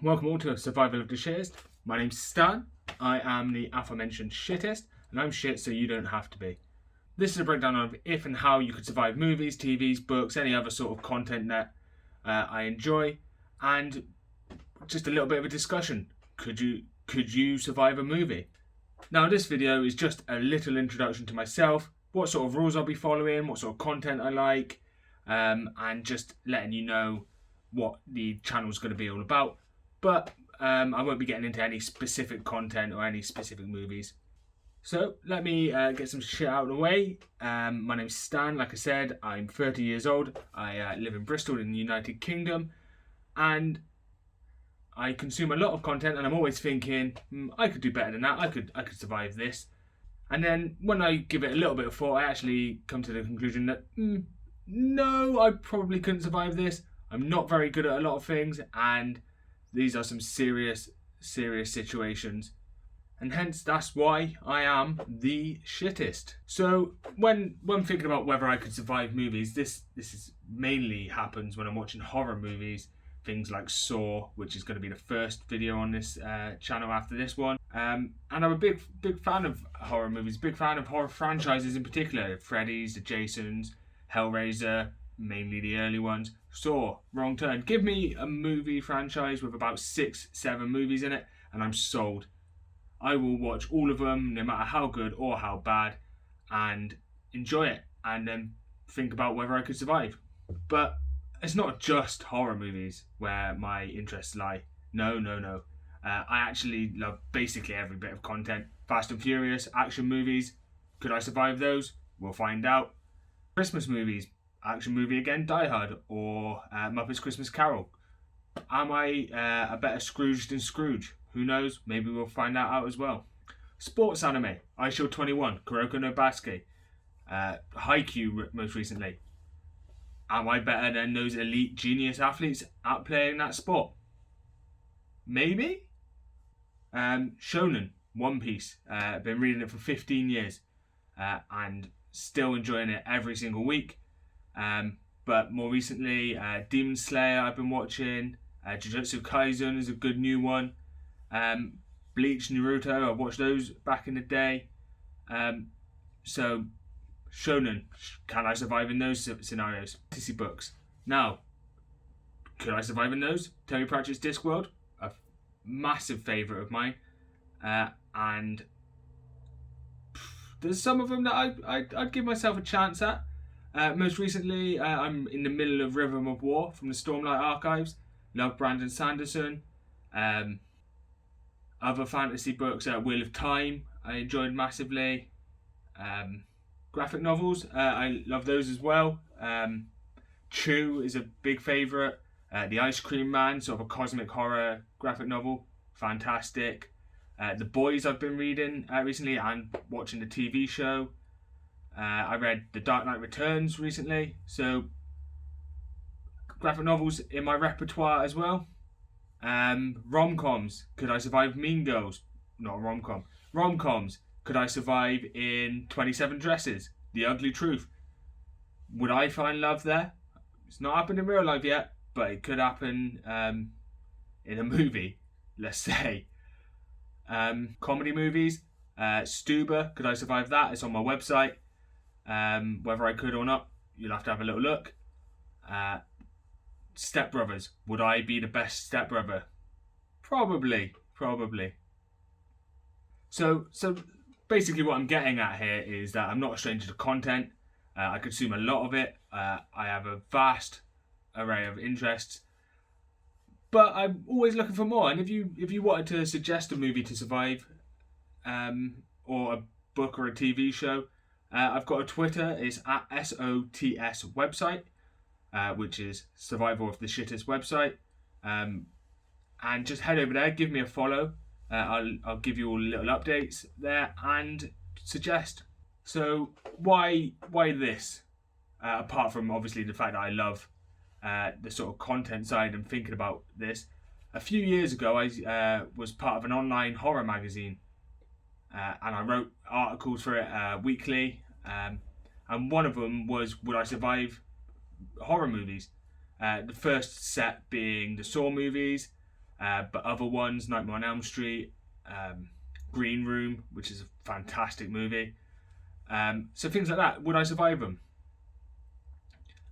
Welcome all to Survival of the Shittest. My name's Stan. I am the aforementioned Shittest, and I'm shit so you don't have to be. This is a breakdown of if and how you could survive movies, TVs, books, any other sort of content that I enjoy, and just a little bit of a discussion. Could you survive a movie? Now this video is just a little introduction to myself, what sort of rules I'll be following, what sort of content I like, and just letting you know what the channel's going to be all about. But I won't be getting into any specific content or any specific movies. So let me get some shit out of the way. My name's Stan, like I said, I'm 30 years old. I live in Bristol in the United Kingdom, and I consume a lot of content, and I'm always thinking, I could do better than that. I could survive this. And then when I give it a little bit of thought, I actually come to the conclusion that no, I probably couldn't survive this. I'm not very good at a lot of things, and these are some serious situations. And hence, that's why I am the shittest. So when thinking about whether I could survive movies, this is mainly happens when I'm watching horror movies. Things like Saw, which is going to be the first video on this channel after this one. And I'm a big fan of horror movies, big fan of horror franchises in particular. Freddy's, the Jasons, Hellraiser, mainly the early ones. Saw, Wrong Turn. Give me a movie franchise with about 6-7 movies in it, and I'm sold. I will watch all of them, no matter how good or how bad, and enjoy it, and then think about whether I could survive. But it's not just horror movies where my interests lie. No. I actually love basically every bit of content. Fast and Furious, action movies. Could I survive those? We'll find out. Christmas movies. Action movie again, Die Hard, or Muppets Christmas Carol. Am I a better Scrooge than Scrooge? Who knows? Maybe we'll find that out as well. Sports anime. iShield 21, Kuroko no Basket. Haikyuu most recently. Am I better than those elite genius athletes at playing that sport? Maybe. Shonen, One Piece. Been reading it for 15 years and still enjoying it every single week. But more recently, Demon Slayer I've been watching. Jujutsu Kaisen is a good new one. Bleach, Naruto, I've watched those back in the day. So Shonen, can I survive in those scenarios? Fantasy books. Now, could I survive in those? Terry Pratchett's Discworld, a massive favourite of mine. And there's some of them that I'd give myself a chance at. Most recently, I'm in the middle of Rhythm of War from the Stormlight Archives. Love Brandon Sanderson. Other fantasy books, Wheel of Time, I enjoyed massively. Graphic novels, I love those as well. Chew is a big favourite. The Ice Cream Man, sort of a cosmic horror graphic novel, fantastic. The Boys I've been reading recently and watching the TV show. I read The Dark Knight Returns recently, so graphic novels in my repertoire as well. Rom-coms, could I survive Mean Girls? Not a rom-com. Rom-coms, could I survive in 27 Dresses? The Ugly Truth. Would I find love there? It's not happened in real life yet, but it could happen in a movie, let's say. Comedy movies, Stuber, could I survive that? It's on my website. Whether I could or not, you'll have to have a little look. Step Brothers, would I be the best stepbrother? Probably. So basically what I'm getting at here is that I'm not a stranger to content. I consume a lot of it. I have a vast array of interests, but I'm always looking for more. And if you wanted to suggest a movie to survive, or a book or a TV show, I've got a Twitter. It's at SOTS website, which is Survival of the Shittest website. And just head over there, give me a follow. I'll give you all little updates there and suggest. So why this? Apart from obviously the fact that I love the sort of content side and thinking about this. A few years ago, I was part of an online horror magazine. And I wrote articles for it weekly, and one of them was, would I survive horror movies? The first set being the Saw movies, but other ones, Nightmare on Elm Street, Green Room, which is a fantastic movie. So things like that. Would I survive them?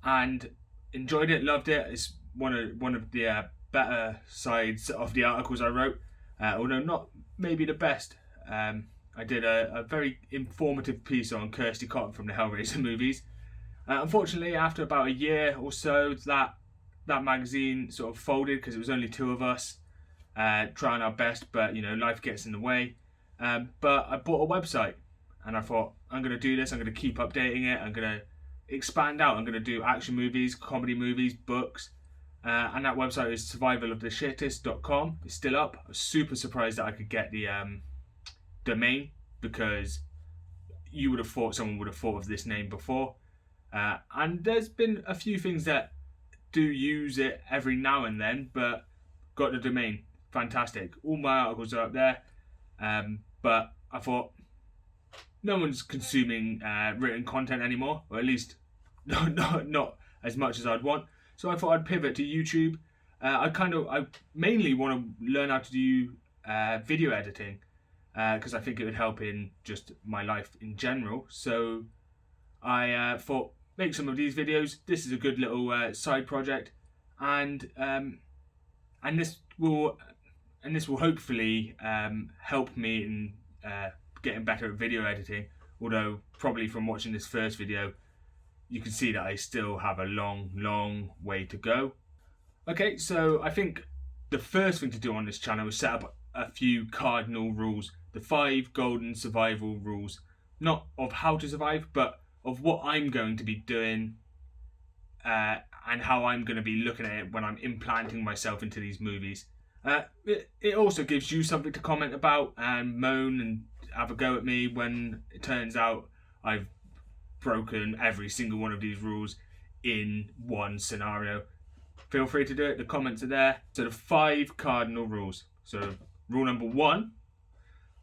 And enjoyed it, loved it. It's one of the better sides of the articles I wrote, although not maybe the best. I did a very informative piece on Kirsty Cotton from the Hellraiser movies. Unfortunately, after about a year or so, that magazine sort of folded because it was only two of us trying our best, but life gets in the way. But I bought a website, and I thought, I'm going to do this. I'm going to keep updating it. I'm going to expand out. I'm going to do action movies, comedy movies, books. And that website is survivaloftheshittest.com. It's still up. I was super surprised that I could get the domain, because you would have thought someone would have thought of this name before. And there's been a few things that do use it every now and then, but got the domain. Fantastic. All my articles are up there. But I thought, no one's consuming written content anymore, or at least not as much as I'd want. So I thought I'd pivot to YouTube. I mainly want to learn how to do video editing, because I think it would help in just my life in general. So I thought, make some of these videos. This is a good little side project, and this will hopefully help me in getting better at video editing. Although probably from watching this first video, you can see that I still have a long way to go. Okay, so I think the first thing to do on this channel is set up a few cardinal rules, the 5 golden survival rules, not of how to survive, but of what I'm going to be doing and how I'm going to be looking at it when I'm implanting myself into these movies. It also gives you something to comment about and moan and have a go at me when it turns out I've broken every single one of these rules in one scenario. Feel free to do it. The comments are there. So the 5 cardinal rules. So rule number 1,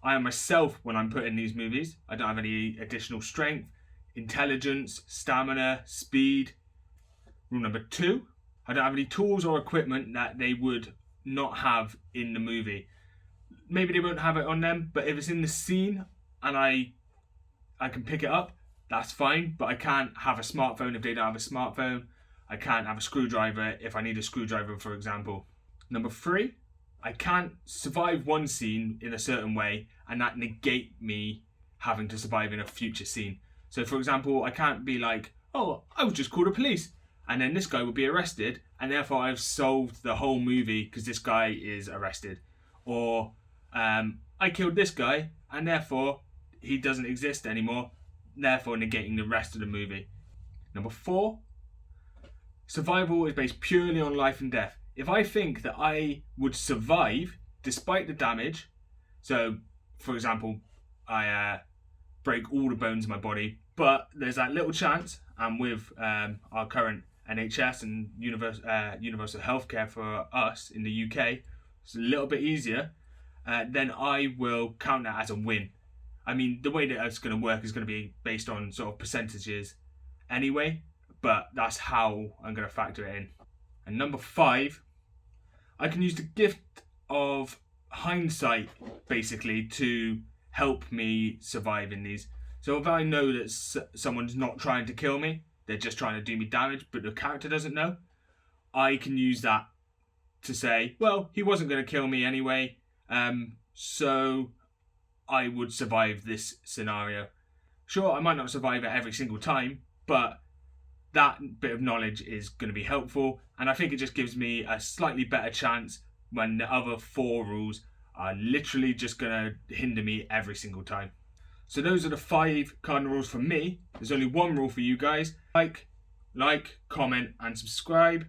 I am myself when I'm put in these movies. I don't have any additional strength, intelligence, stamina, speed. Rule number 2, I don't have any tools or equipment that they would not have in the movie. Maybe they won't have it on them, but if it's in the scene and I can pick it up, that's fine. But I can't have a smartphone if they don't have a smartphone. I can't have a screwdriver if I need a screwdriver, for example. Number 3, I can't survive one scene in a certain way and that negate me having to survive in a future scene. So for example, I can't be like, oh, I would just call the police, and then this guy would be arrested, and therefore I've solved the whole movie because this guy is arrested. Or I killed this guy and therefore he doesn't exist anymore, therefore negating the rest of the movie. Number 4, survival is based purely on life and death. If I think that I would survive despite the damage, so for example, I break all the bones in my body, but there's that little chance, and with our current NHS and universal healthcare for us in the UK, it's a little bit easier, then I will count that as a win. I mean, the way that it's going to work is going to be based on sort of percentages anyway, but that's how I'm going to factor it in. And number 5, I can use the gift of hindsight basically to help me survive in these. So if I know that someone's not trying to kill me, they're just trying to do me damage, but the character doesn't know, I can use that to say, well, he wasn't going to kill me anyway, so I would survive this scenario. Sure, I might not survive it every single time, but that bit of knowledge is going to be helpful, and I think it just gives me a slightly better chance when the other 4 rules are literally just going to hinder me every single time. So those are the 5 cardinal rules for me. There's only one rule for you guys. Like, comment and subscribe,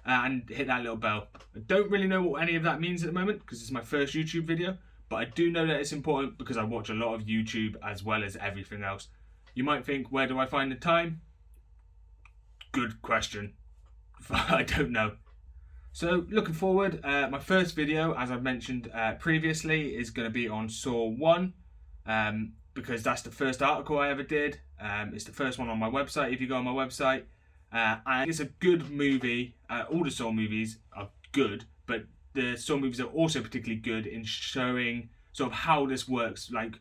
and hit that little bell. I don't really know what any of that means at the moment because it's my first YouTube video, but I do know that it's important because I watch a lot of YouTube as well as everything else. You might think, where do I find the time? Good question. I don't know. So looking forward, my first video, as I've mentioned previously, is going to be on Saw 1, because that's the first article I ever did. It's the first one on my website if you go on my website. And it's a good movie. All the Saw movies are good, but the Saw movies are also particularly good in showing sort of how this works, like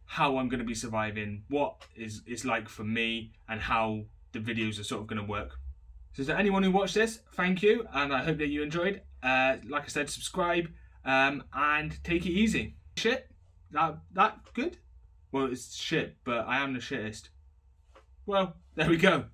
how I'm going to be surviving, what it's like for me, and how the videos are sort of going to work. So to anyone who watched this, thank you, and I hope that you enjoyed. Like I said, subscribe and take it easy. Shit? That good? Well, it's shit, but I am the shittest. Well, there we go.